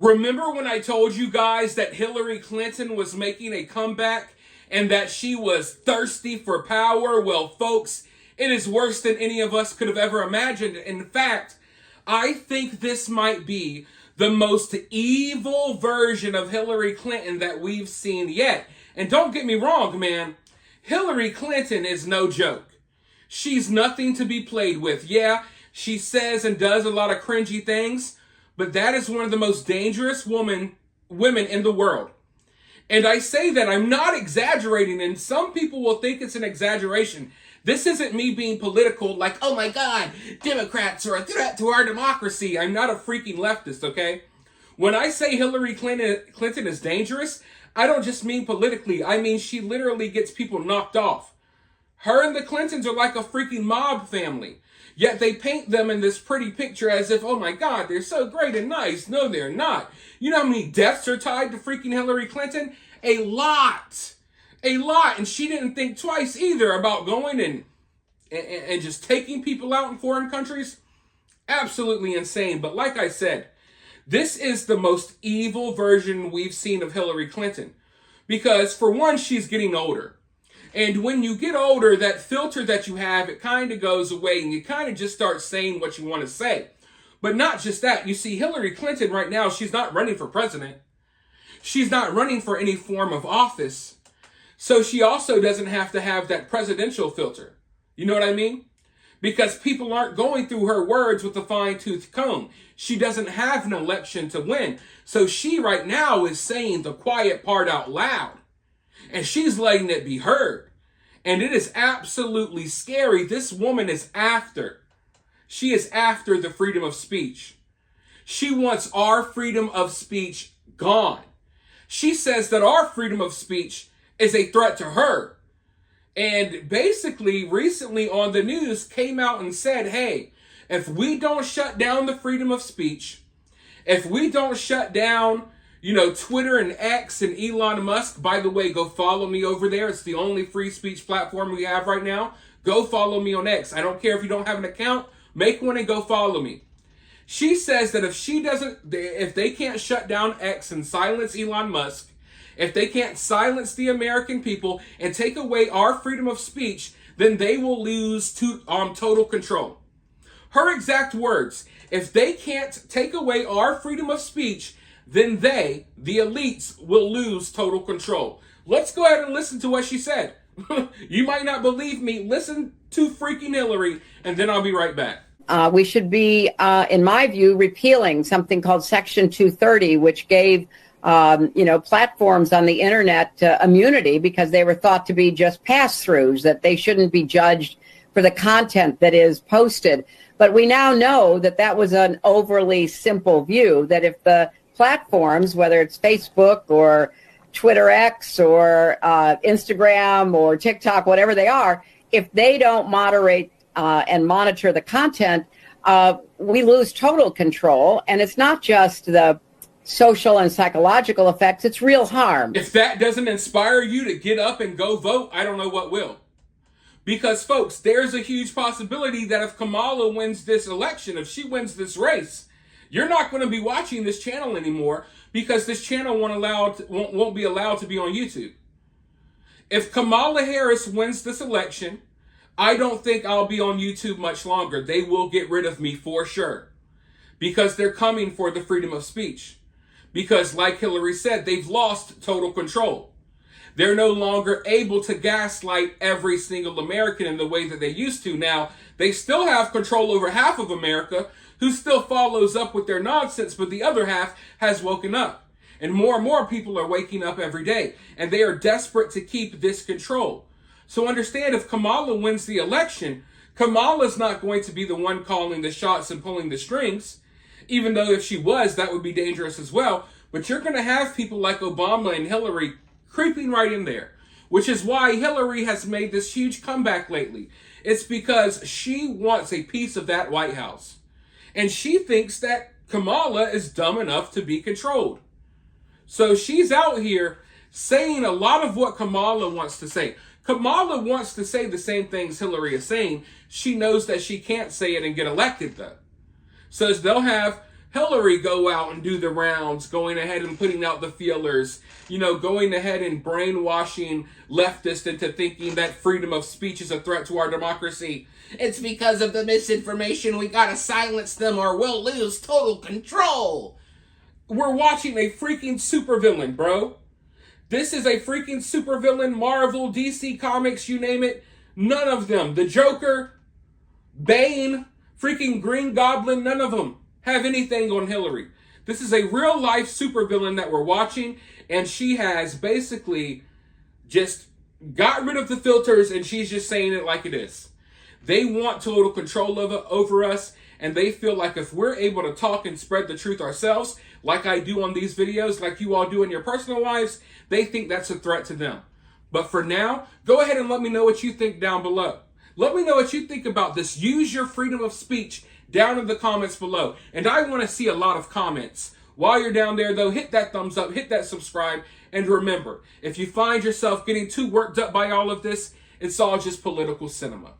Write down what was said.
Remember when I told you guys that Hillary Clinton was making a comeback and that she was thirsty for power? Well, folks, it is worse than any of us could have ever imagined. In fact, I think this might be the most evil version of Hillary Clinton that we've seen yet. And don't get me wrong, man. Hillary Clinton is no joke. She's nothing to be played with. Yeah, she says and does a lot of cringy things, but that is one of the most dangerous women in the world. And I say that, I'm not exaggerating, and some people will think it's an exaggeration. This isn't me being political, like, oh my God, Democrats are a threat to our democracy. I'm not a freaking leftist, okay? When I say Hillary Clinton is dangerous, I don't just mean politically. I mean she literally gets people knocked off. Her and the Clintons are like a freaking mob family. Yet they paint them in this pretty picture as if, oh my God, they're so great and nice. No, they're not. You know how many deaths are tied to freaking Hillary Clinton? A lot. A lot. And she didn't think twice either about going and just taking people out in foreign countries. Absolutely insane. But like I said, this is the most evil version we've seen of Hillary Clinton. Because for one, she's getting older. And when you get older, that filter that you have, it kind of goes away and you kind of just start saying what you want to say. But not just that. You see, Hillary Clinton right now, she's not running for president. She's not running for any form of office. So she also doesn't have to have that presidential filter. You know what I mean? Because people aren't going through her words with a fine-tooth comb. She doesn't have an election to win. So she right now is saying the quiet part out loud. And she's letting it be heard. And it is absolutely scary. This woman is after. She is after the freedom of speech. She wants our freedom of speech gone. She says that our freedom of speech is a threat to her. And basically, recently on the news, came out and said, hey, if we don't shut down the freedom of speech, if we don't shut down Twitter and X and Elon Musk, by the way, go follow me over there. It's the only free speech platform we have right now. Go follow me on X. I don't care if you don't have an account. Make one and go follow me. She says that if they can't shut down X and silence Elon Musk, if they can't silence the American people and take away our freedom of speech, then they will lose total control. Her exact words, if they can't take away our freedom of speech, then they, the elites, will lose total control. Let's go ahead and listen to what she said. You might not believe me. Listen to freaking Hillary, and then I'll be right back. We should be, in my view, repealing something called Section 230, which gave, platforms on the internet immunity because they were thought to be just pass-throughs, that they shouldn't be judged for the content that is posted. But we now know that that was an overly simple view, that if the platforms, whether it's Facebook or Twitter X or Instagram or TikTok, whatever they are, if they don't moderate and monitor the content, we lose total control. And it's not just the social and psychological effects, it's real harm. If that doesn't inspire you to get up and go vote, I don't know what will. Because, folks, there's a huge possibility that if Kamala wins this election, if she wins this race, you're not going to be watching this channel anymore because this channel won't be allowed to be on YouTube. If Kamala Harris wins this election, I don't think I'll be on YouTube much longer. They will get rid of me for sure because they're coming for the freedom of speech. Because like Hillary said, they've lost total control. They're no longer able to gaslight every single American in the way that they used to. Now, they still have control over half of America who still follows up with their nonsense, but the other half has woken up. And more people are waking up every day. And they are desperate to keep this control. So understand, if Kamala wins the election, Kamala's not going to be the one calling the shots and pulling the strings. Even though if she was, that would be dangerous as well. But you're going to have people like Obama and Hillary creeping right in there. Which is why Hillary has made this huge comeback lately. It's because she wants a piece of that White House. And she thinks that Kamala is dumb enough to be controlled. So she's out here saying a lot of what Kamala wants to say. Kamala wants to say the same things Hillary is saying. She knows that she can't say it and get elected, though. So they'll have Hillary go out and do the rounds, going ahead and putting out the feelers, going ahead and brainwashing leftists into thinking that freedom of speech is a threat to our democracy. It's because of the misinformation. We gotta silence them or we'll lose total control. We're watching a freaking supervillain, bro. This is a freaking supervillain. Marvel, DC Comics, you name it. None of them. The Joker, Bane, freaking Green Goblin, none of them have anything on Hillary. This is a real life supervillain that we're watching, and she has basically just got rid of the filters, and she's just saying it like it is. They want total control over us, and they feel like if we're able to talk and spread the truth ourselves, like I do on these videos, like you all do in your personal lives, they think that's a threat to them. But for now, go ahead and let me know what you think down below. Let me know what you think about this. Use your freedom of speech down in the comments below. And I want to see a lot of comments. While you're down there, though, hit that thumbs up, hit that subscribe, and remember, if you find yourself getting too worked up by all of this, it's all just political cinema.